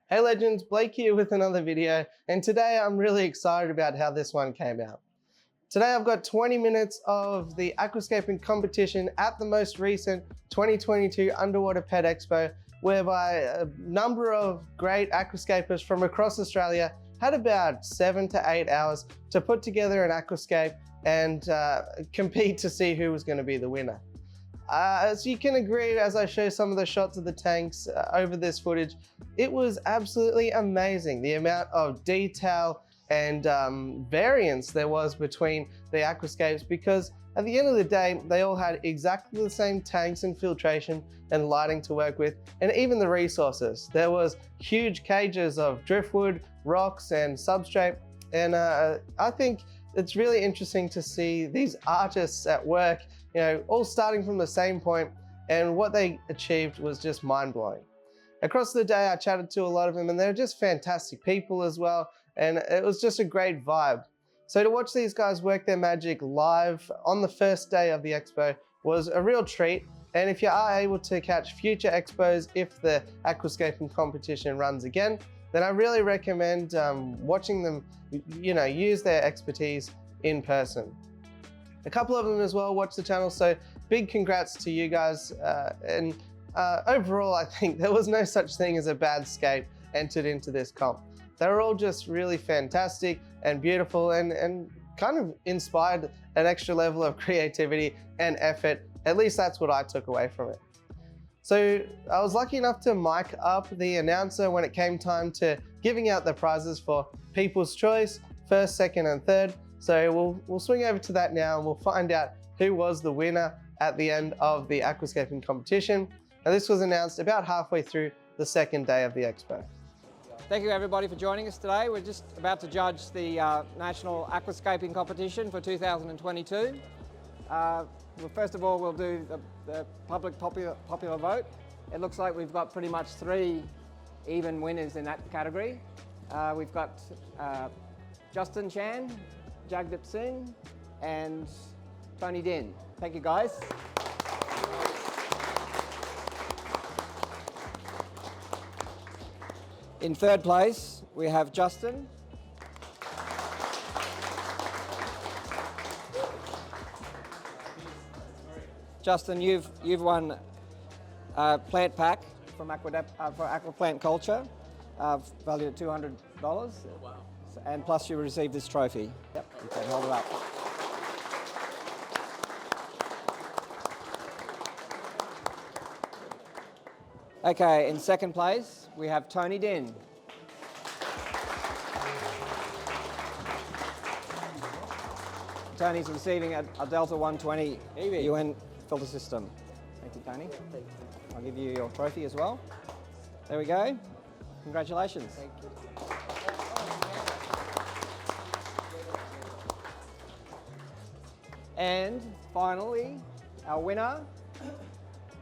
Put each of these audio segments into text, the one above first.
Hey legends, Blake here with another video, and today I'm really excited about how this one came out. Today I've got 20 minutes of the aquascaping competition at the most recent 2022 Underwater Pet Expo, whereby a number of great aquascapers from across Australia had about 7 to 8 hours to put together an aquascape and compete to see who was going to be the winner. As you can agree, as I show some of the shots of the tanks over this footage, it was absolutely amazing. The amount of detail and variance there was between the aquascapes, because at the end of the day, they all had exactly the same tanks and filtration and lighting to work with, and even the resources. There was huge cages of driftwood, rocks and substrate, and I think it's really interesting to see these artists at work, you know, all starting from the same point, and what they achieved was just mind-blowing. Across the day, I chatted to a lot of them, and they're just fantastic people as well, and it was just a great vibe. So to watch these guys work their magic live on the first day of the expo was a real treat. And if you are able to catch future expos, if the aquascaping competition runs again, then I really recommend watching them, use their expertise in person. A couple of them as well watch the channel, so big congrats to you guys. Overall, I think there was no such thing as a bad scape entered into this comp. They were all just really fantastic and beautiful, and kind of inspired an extra level of creativity and effort. At least that's what I took away from it. So I was lucky enough to mic up the announcer when it came time to giving out the prizes for People's Choice, first, second and third. So we'll swing over to that now, and we'll find out who was the winner at the end of the aquascaping competition. Now this was announced about halfway through the second day of the expo. Thank you everybody for joining us today. We're just about to judge the National Aquascaping Competition for 2022. Well, first of all, we'll do the public popular vote. It looks like we've got pretty much 3 even winners in that category. We've got Justin Chan, Jagdeep Singh and Tony Din. Thank you guys. In third place, we have Justin. Justin, you've won a plant pack from for Aquaplant Culture, valued at $200. Oh, wow. And plus you received this trophy. Yep, you can hold it up. Okay, in second place, we have Tony Din. Tony's receiving a Delta 120 UN filter system. Thank you, Tony. I'll give you your trophy as well. There we go. Congratulations. Thank you. And finally, our winner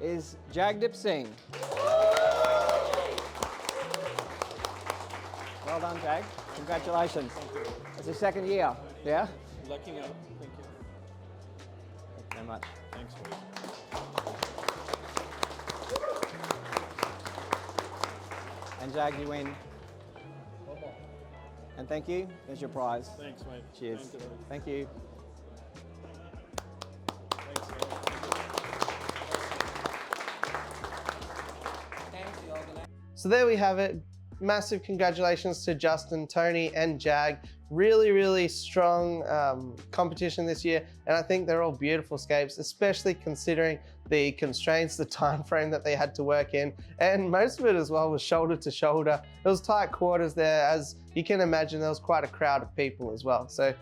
is Jagdeep Singh. Well done, Jag. Congratulations. It's your second year, yeah? Lucky out. Thank you. Thank you very much. Thanks, Wade. And Jag, you win. And thank you. There's your prize. Thanks, mate. Cheers. Thank you. So there we have it. Massive congratulations to Justin, Tony and Jag. Really, really strong competition this year, and I think they're all beautiful scapes, especially considering the constraints, the time frame that they had to work in, and most of it as well was shoulder to shoulder. It was tight quarters there. As you can imagine, there was quite a crowd of people as well. So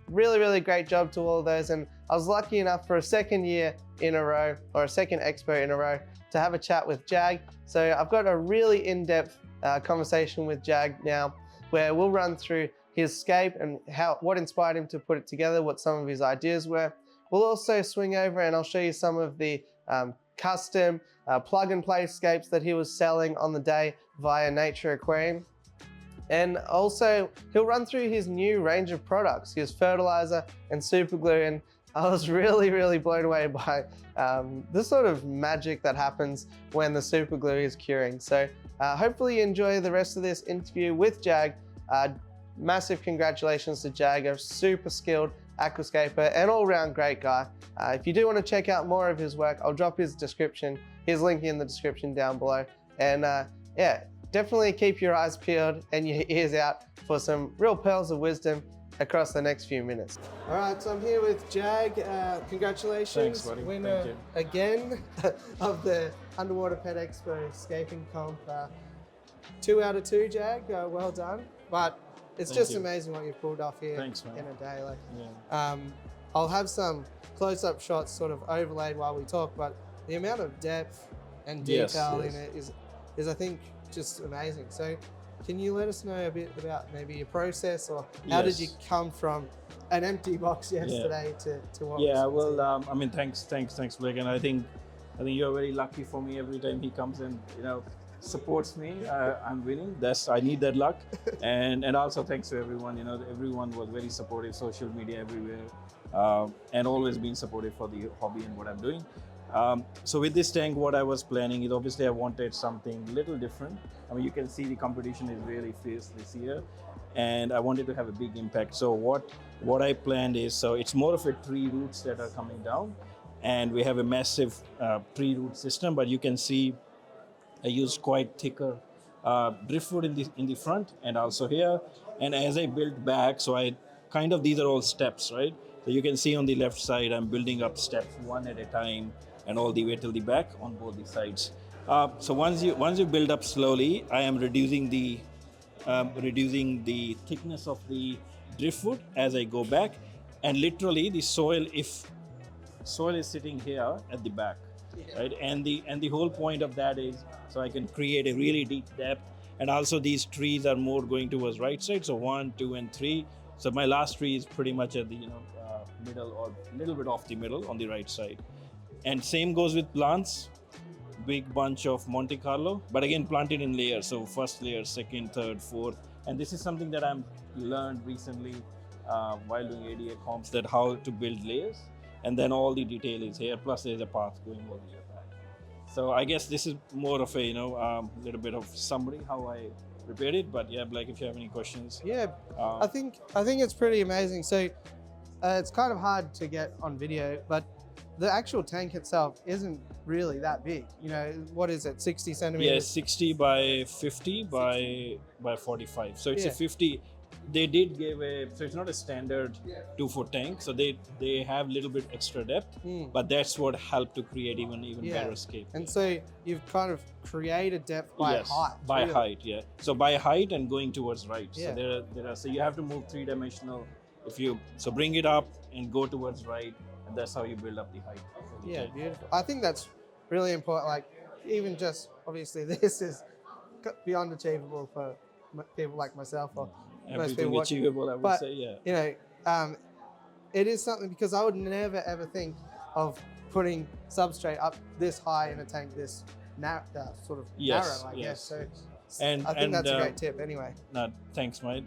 really, really great job to all of those, and I was lucky enough for a second year in a row, or a second expo in a row, to have a chat with Jag. So I've got a really in-depth conversation with Jag now, where we'll run through his scape and what inspired him to put it together, what some of his ideas were. We'll also swing over and I'll show you some of the custom plug-and-play scapes that he was selling on the day via Nature Aquarium. And also, he'll run through his new range of products, his fertilizer and super glue, and I was really, really blown away by the sort of magic that happens when the super glue is curing. So Hopefully you enjoy the rest of this interview with Jag. Massive congratulations to Jag, a super skilled aquascaper and all-round great guy. If you do want to check out more of his work, I'll drop his link in the description down below. And yeah, definitely keep your eyes peeled and your ears out for some real pearls of wisdom across the next few minutes. All right, so I'm here with Jag. Congratulations. Thanks, buddy. Winner Thank you. again of the Underwater Pet Expo Scaping Comp. 2 out of 2, Jag. Well done. But it's Thank just you. amazing what you've pulled off here. Thanks, man. In a day. Like, Yeah. I'll have some close-up shots sort of overlaid while we talk, but the amount of depth and detail in it is I think just amazing. So can you let us know a bit about maybe your process, or how did you come from an empty box yesterday to what? Yeah, well, I mean, thanks, Blake, and I think you're very lucky for me. Every time he comes and supports me, I'm winning. I need that luck, and also thanks to everyone. Everyone was very supportive, social media everywhere, and always been supportive for the hobby and what I'm doing. So with this tank, what I was planning is obviously I wanted something little different. I mean, you can see the competition is really fierce this year, and I wanted to have a big impact. So what I planned is, so it's more of a tree roots that are coming down, and we have a massive tree root system. But you can see I used quite thicker driftwood in the front and also here. And as I built back, so these are all steps, right? So you can see on the left side, I'm building up steps one at a time, and all the way till the back on both the sides. So once you build up slowly, I am reducing the thickness of the driftwood as I go back, and literally the soil is sitting here at the back, right? And the whole point of that is so I can create a really deep depth, and also these trees are more going towards right side. So 1, 2, and 3. So my last tree is pretty much at the middle or a little bit off the middle on the right side. And same goes with plants, big bunch of Monte Carlo, but again planted in layers. So first layer, second, third, fourth. And this is something that I'm learned recently while doing ADA comps, that how to build layers. And then all the detail is here, plus there's a path going over here. So I guess this is more of a little bit of summary how I prepared it. But yeah, Blake, if you have any questions. Yeah, I think it's pretty amazing. So it's kind of hard to get on video, but the actual tank itself isn't really that big. What is it, 60 centimeters? Yeah, 60 by 50 by 45. So it's a 50. They did give so it's not a standard 2-foot tank. So they have a little bit extra depth, but that's what helped to create even better scape. And so you've kind of created depth by height. By really. height, yeah. So by height and going towards right. Yeah. So so you have to move 3-dimensional. So bring it up and go towards right, and that's how you build up the height. Yeah, beautiful. I think that's really important. Like, even just obviously this is beyond achievable for people like myself or most people watching. Achievable, I would say, yeah. It is something, because I would never ever think of putting substrate up this high in a tank this sort of narrow, I guess. So I think that's a great tip anyway. No, thanks, mate.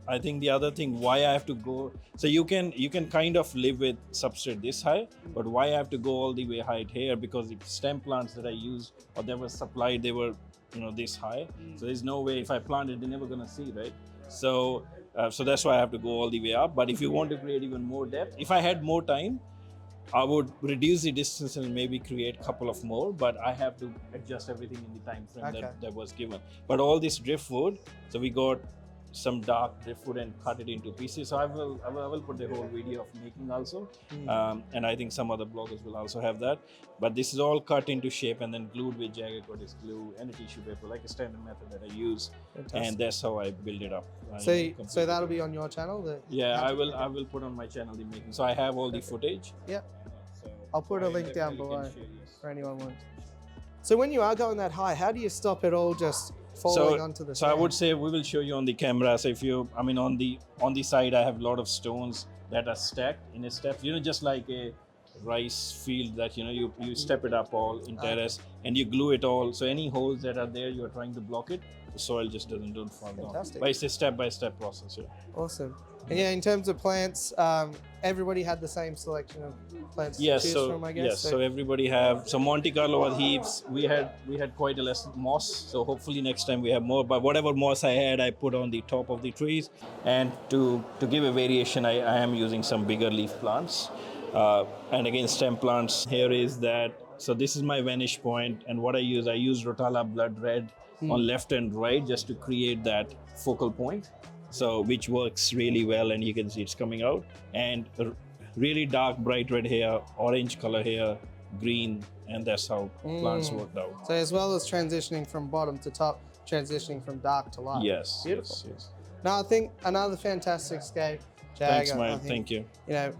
I think the other thing why I have to go, so you can kind of live with substrate this high, but why I have to go all the way high here, because the stem plants that I used or that were supplied, they were this high. So there's no way if I plant it, they're never gonna see, right? So that's why I have to go all the way up. But if you want to create even more depth, if I had more time, I would reduce the distance and maybe create a couple of more, but I have to adjust everything in the time frame that was given. But all this driftwood, so we got some dark driftwood and cut it into pieces. So I will put the whole video of making also, and I think some other bloggers will also have that. But this is all cut into shape and then glued with Aquatics glue and a tissue paper, like a standard method that I use. Fantastic. And that's how I build it up. So that'll be on your channel. I will put on my channel the making. So I have all the footage. Yeah. So I'll put a link down below for anyone wants. So when you are going that high, how do you stop it all just falling onto the sand? So I would say we will show you on the camera. So on the side, I have a lot of stones that are stacked in a step, just like a rice field that you step it up all in terrace and you glue it all. So any holes that are there, you are trying to block it. The soil just don't fall down. Fantastic. But it's a step-by-step process. Yeah. Awesome. And yeah, in terms of plants, everybody had the same selection of plants to Yes, choose so from, I guess. yes, so everybody have Monte Carlo are heaps. We had quite a less moss, so hopefully next time we have more. But whatever moss I had, I put on the top of the trees. And to give a variation, I am using some bigger leaf plants, and again stem plants. Here is that. So this is my vanish point, and what I use Rotala blood red on left and right just to create that focal point. So which works really well, and you can see it's coming out. And really dark bright red here, orange color here, green, and that's how plants worked out. So as well as transitioning from bottom to top, transitioning from dark to light. Yes. Beautiful. Yes. Now I think another fantastic scape, Jag. Thanks, I man. think, Thank you. You know,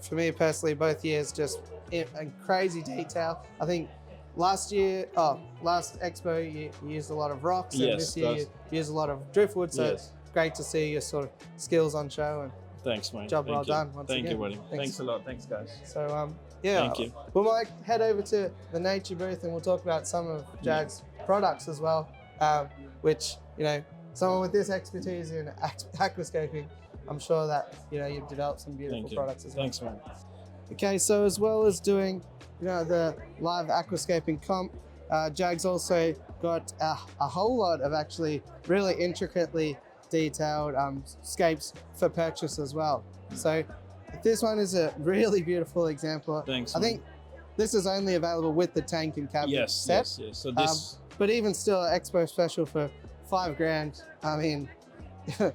for me personally, both years just in crazy detail. I think last expo you used a lot of rocks, and Yes, this year you used a lot of driftwood. So Yes. it's great to see your sort of skills on show, and Thanks, man. job Thank well you. done once Thank again. you, buddy. Thanks a lot. Thanks, guys. So yeah, Thank you. we might head over to the nature booth and we'll talk about some of Jag's products as well, which, you know, someone with this expertise in aquascaping, I'm sure that, you know, you've developed some beautiful Thank you. products as well. Thanks, man. Okay, so as well as doing, you know, the live aquascaping comp, Jag's also got a whole lot of actually really intricately detailed scapes for purchase as well. So this one is a really beautiful example. Thanks, I man. think this is only available with the tank and cabinet set. Yes. So this. But even still, Expo special for $5,000. I mean, for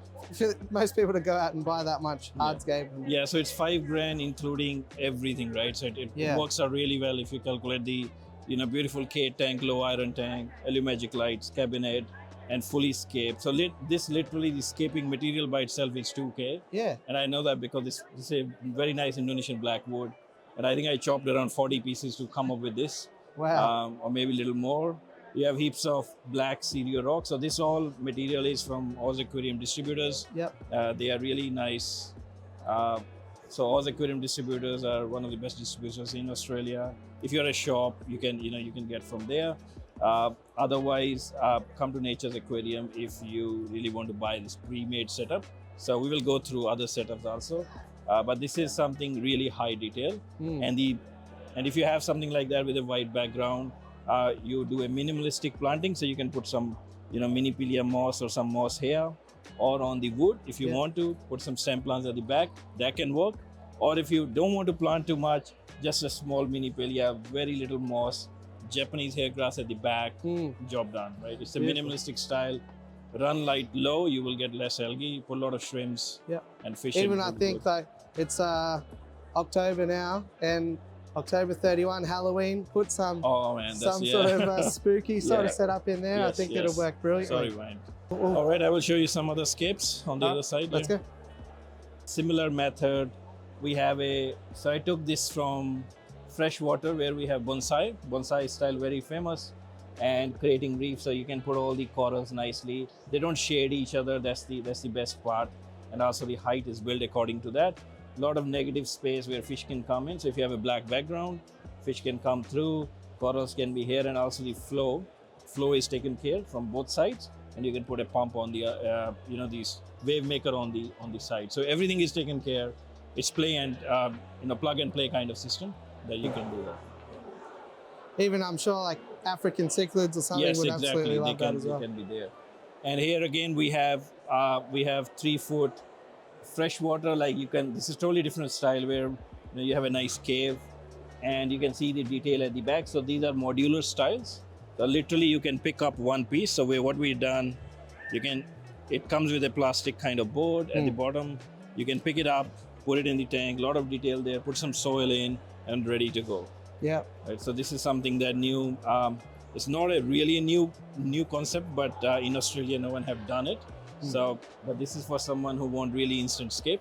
most people to go out and buy that much hardscape. Yeah, so it's $5,000 including everything, right? So it works out really well if you calculate the, beautiful K tank, low iron tank, Alumagic lights, cabinet, and fully scaped. So this literally, the scaping material by itself is $2,000. Yeah. And I know that because this is a very nice Indonesian black wood. And I think I chopped around 40 pieces to come up with this. Wow. Or maybe a little more. You have heaps of black cereal rock. So this all material is from Aquarium distributors. Yep. They are really nice. So Aquarium distributors are one of the best distributors in Australia. If you're a shop, you can get from there. Otherwise, come to Nature's Aquarium if you really want to buy this pre-made setup. So we will go through other setups also. But this is something really high detail. And if you have something like that with a white background, you do a minimalistic planting, so you can put some, mini pilia moss or some moss here, or on the wood. If you want to put some stem plants at the back, that can work. Or if you don't want to plant too much, just a small mini pilia, very little moss, Japanese hair grass at the back, job done, right? It's a minimalistic style. Run light low, you will get less algae. Put a lot of shrimps and fish. Even I think like it's October now, and October 31, Halloween, put some sort of spooky sort of setup in there. I think it'll work brilliantly. Sorry, Ryan. All right, I will show you some other scapes on the other side. Let's go. Similar method. We have so I took this from freshwater where we have bonsai style, very famous, and creating reefs, so you can put all the corals nicely. They don't shade each other. That's the best part. And also the height is built according to that. A lot of negative space where fish can come in. So if you have a black background, fish can come through, corals can be here, and also the flow is taken care from both sides. And you can put a pump on the, these wave maker on the side. So everything is taken care. It's play and plug and play kind of system that you can do that. Even I'm sure like African cichlids or something would absolutely love that as well. They can be there. And here again we have 3 foot freshwater. This is totally different style where you have a nice cave, and you can see the detail at the back. So these are modular styles. So literally you can pick up one piece. So what we've done, it comes with a plastic kind of board at the bottom. You can pick it up, put it in the tank, a lot of detail there, put some soil in, and ready to go. Yeah. Right. So this is something that new. It's not a really new concept, but in Australia no one have done it. So, but this is for someone who want really instant scape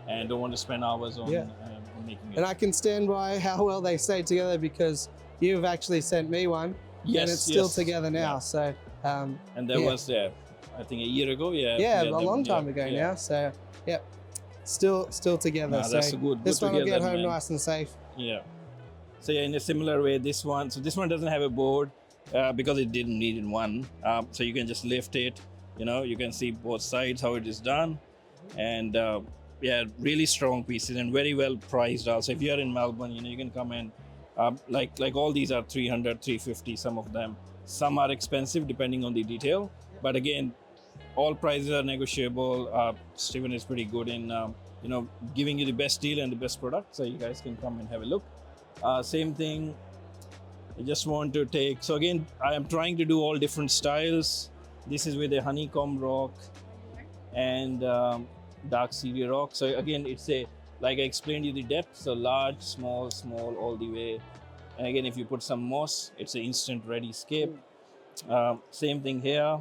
and don't want to spend hours on making it. And I can stand by how well they stay together, because you've actually sent me one, and it's still together now. So, and that was I think a year ago. Yeah, a long time ago now. So, still together. That's good. This one will get home man. nice and safe. Yeah. So yeah, in a similar way, this one doesn't have a board because it didn't need one. So you can just lift it. You can see both sides how it is done, and yeah, really strong pieces and very well priced. Also, if you are in Melbourne, you can come in. Like all these are 300, 350. Some of them, some are expensive depending on the detail. But again, all prices are negotiable. Steven is pretty good in giving you the best deal and the best product, so you guys can come and have a look. Same thing. I just want to take. So again, I am trying to do all different styles. This is with a honeycomb rock and dark seaweed rock. So again, it's like I explained you the depth. So large, small, small, all the way. And again, if you put some moss, it's an instant ready scape. Same thing here.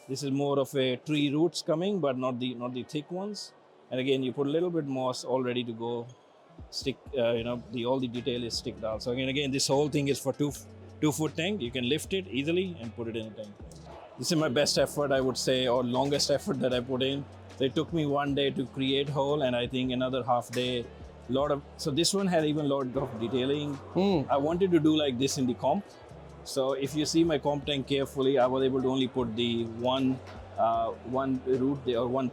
This is more of a tree roots coming, but not the thick ones. And again, you put a little bit moss all ready to go. Stick, all the detail is stick down. So again, this whole thing is for 2-foot tank. You can lift it easily and put it in a tank. This is my best effort, I would say, or longest effort that I put in. So it took me 1 day to create whole, and I think another half day. So this one had even a lot of detailing. I wanted to do like this in the comp. So if you see my comp tank carefully, I was able to only put the one root there or one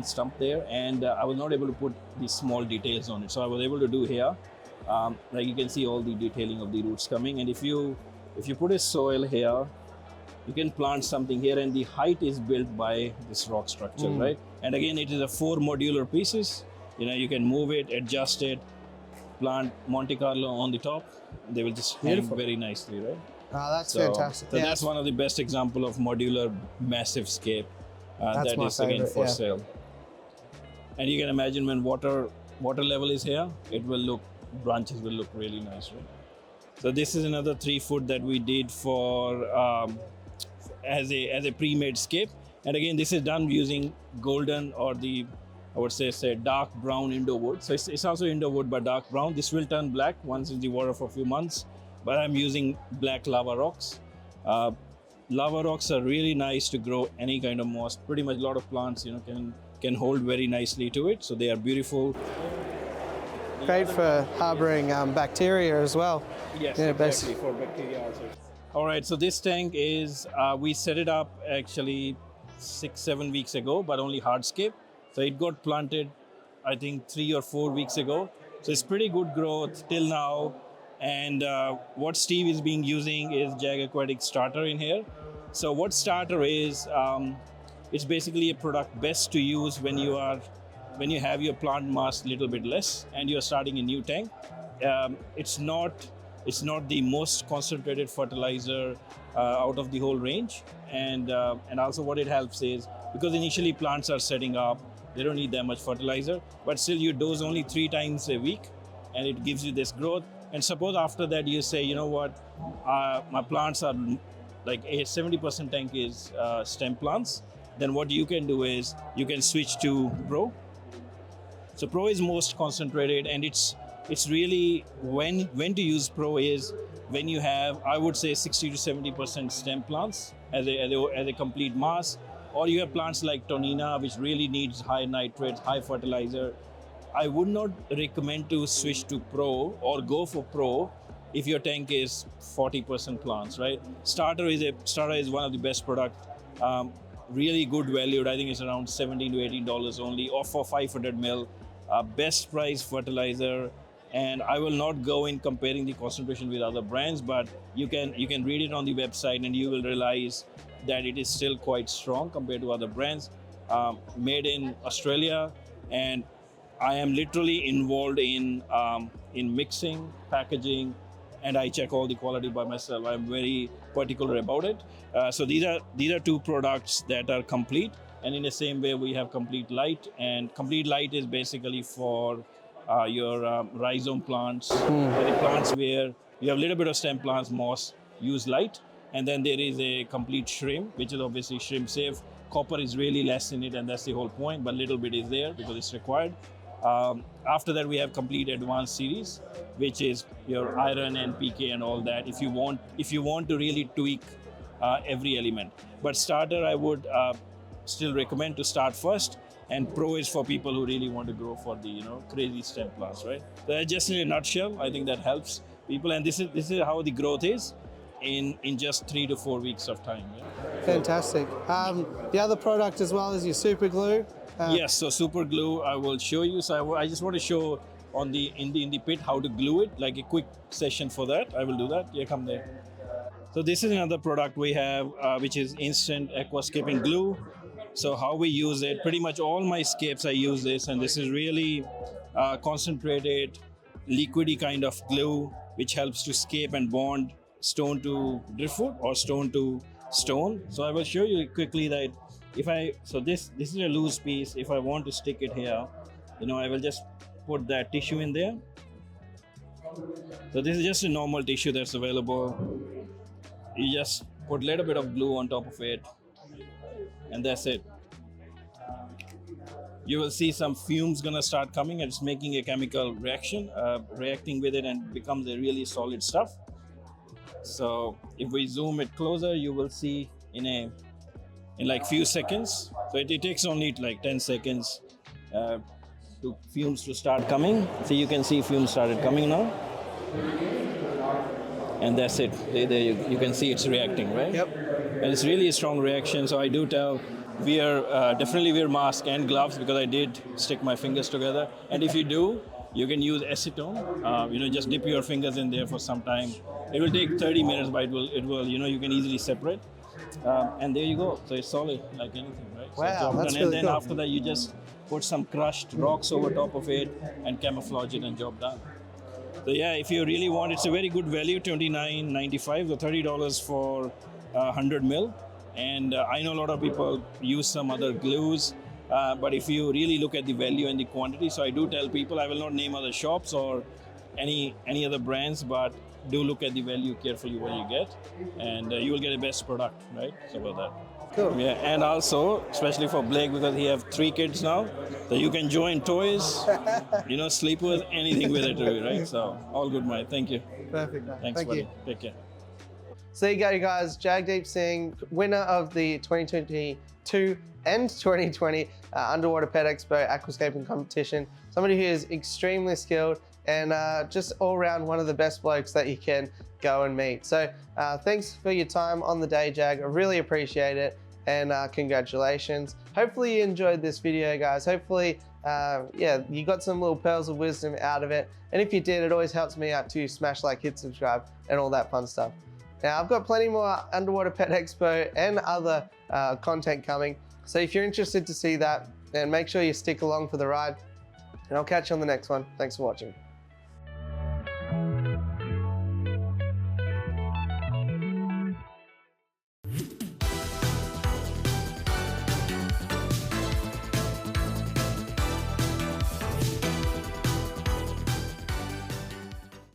stump there, and I was not able to put the small details on it. So I was able to do here, like you can see all the detailing of the roots coming. And if you put a soil here, you can plant something here, and the height is built by this rock structure, right? And again, it is a 4 modular pieces. You can move it, adjust it, plant Monte Carlo on the top. They will just hang very nicely, right? Oh, that's fantastic. So yeah, that's one of the best example of modular massive scape that's that my is again favorite, for sale. And you can imagine when water level is here, branches will look really nice, right? So this is another 3-foot that we did for as a pre-made scape. And again, this is done using golden or I would say dark brown Indo wood. So it's also Indo wood, but dark brown. This will turn black once in the water for a few months. But I'm using black lava rocks. Lava rocks are really nice to grow any kind of moss. Pretty much a lot of plants, can hold very nicely to it. So they are beautiful. great for harboring bacteria as well. Yes, Yeah, exactly, for bacteria also. All right, so this tank is, we set it up actually 6-7 weeks ago, but only hardscape. So it got planted, I think 3 or 4 weeks ago. So it's pretty good growth till now. And what Steve is using is Aquatics starter in here. So what starter is, it's basically a product best to use when you have your plant mass a little bit less and you're starting a new tank. It's not the most concentrated fertilizer out of the whole range, and also what it helps is because initially plants are setting up, they don't need that much fertilizer, but still you dose only 3 times a week, and it gives you this growth. And suppose after that you say, you know what, my plants are like a 70% tank is stem plants, then what you can do is you can switch to Pro. So Pro is most concentrated, and it's really when to use Pro is when you have, I would say, 60 to 70% stem plants as a complete mass, or you have plants like Tonina, which really needs high nitrates, high fertilizer. I would not recommend to switch to Pro or go for Pro if your tank is 40% plants, right? Starter is one of the best product. Really good valued. I think it's around $17 to $18 only, or for 500 mil. Best price fertilizer, and I will not go in comparing the concentration with other brands, but you can read it on the website and you will realize that it is still quite strong compared to other brands. Made in Australia, and I am literally involved in mixing, packaging, and I check all the quality by myself. I'm very particular about it. So these are 2 products that are complete. And in the same way, we have Complete Light, and Complete Light is basically for your rhizome plants, the plants where you have a little bit of stem plants, moss, use light. And then there is a Complete Shrimp, which is obviously shrimp safe. Copper is really less in it, and that's the whole point, but little bit is there because it's required. After that, we have Complete Advanced series, which is your iron and PK and all that. If you want to really tweak every element, but starter, I would still recommend to start first. and Pro is for people who really want to grow for the crazy stem plants, right? So just in a nutshell, I think that helps people, and this is how the growth is in just 3 to 4 weeks of time. Yeah? Fantastic. The other product as well is your super glue. Yes, so super glue I will show you. So I just want to show on the in the pit how to glue it, like a quick session for that. I will do that. Yeah, come there. So this is another product we have, which is instant aquascaping glue. So how we use it, pretty much all my scapes I use this, and this is really concentrated, liquidy kind of glue, which helps to scape and bond stone to driftwood or stone to stone. So I will show you quickly that this is a loose piece. If I want to stick it here, I will just put that tissue in there. So this is just a normal tissue that's available. You just put a little bit of glue on top of it, and that's it. You will see some fumes gonna start coming, and it's making a chemical reaction, reacting with it, and becomes a really solid stuff. So if we zoom it closer, you will see in like few seconds. So it takes only like 10 seconds to fumes to start coming. So you can see fumes started coming now. And that's it. There you can see it's reacting, right? Yep. And it's really a strong reaction. So I do tell definitely wear mask and gloves, because I did stick my fingers together. And if you do, you can use acetone. Just dip your fingers in there for some time. It will take 30 minutes, but it will. You can easily separate. And there you go. So it's solid like anything, right? Wow, so that's done. really And then cool. after that, you just put some crushed rocks over top of it and camouflage it, and job done. So yeah, if you really want, it's a very good value, $29.95 or $30 for 100 mil. And I know a lot of people use some other glues, but if you really look at the value and the quantity, so I do tell people, I will not name other shops or any other brands, but do look at the value carefully what you get, and you will get a best product, right? So about that. Cool. Yeah, and also, especially for Blake, because he have 3 kids now, so you can join toys, sleepers, anything with it, right? So all good, mate. Thank you. Perfect. Thanks, Thank buddy. you. Take care. So there you go, guys. Jagdeep Singh, winner of the 2022 and 2020 Underwater Pet Expo Aquascaping competition. Somebody who is extremely skilled and just all around one of the best blokes that you can go and meet. So thanks for your time on the day, Jag. I really appreciate it, and congratulations. Hopefully you enjoyed this video, guys. Hopefully, you got some little pearls of wisdom out of it. And if you did, it always helps me out to smash like, hit subscribe, and all that fun stuff. Now, I've got plenty more Underwater Pet Expo and other content coming. So if you're interested to see that, then make sure you stick along for the ride, and I'll catch you on the next one. Thanks for watching.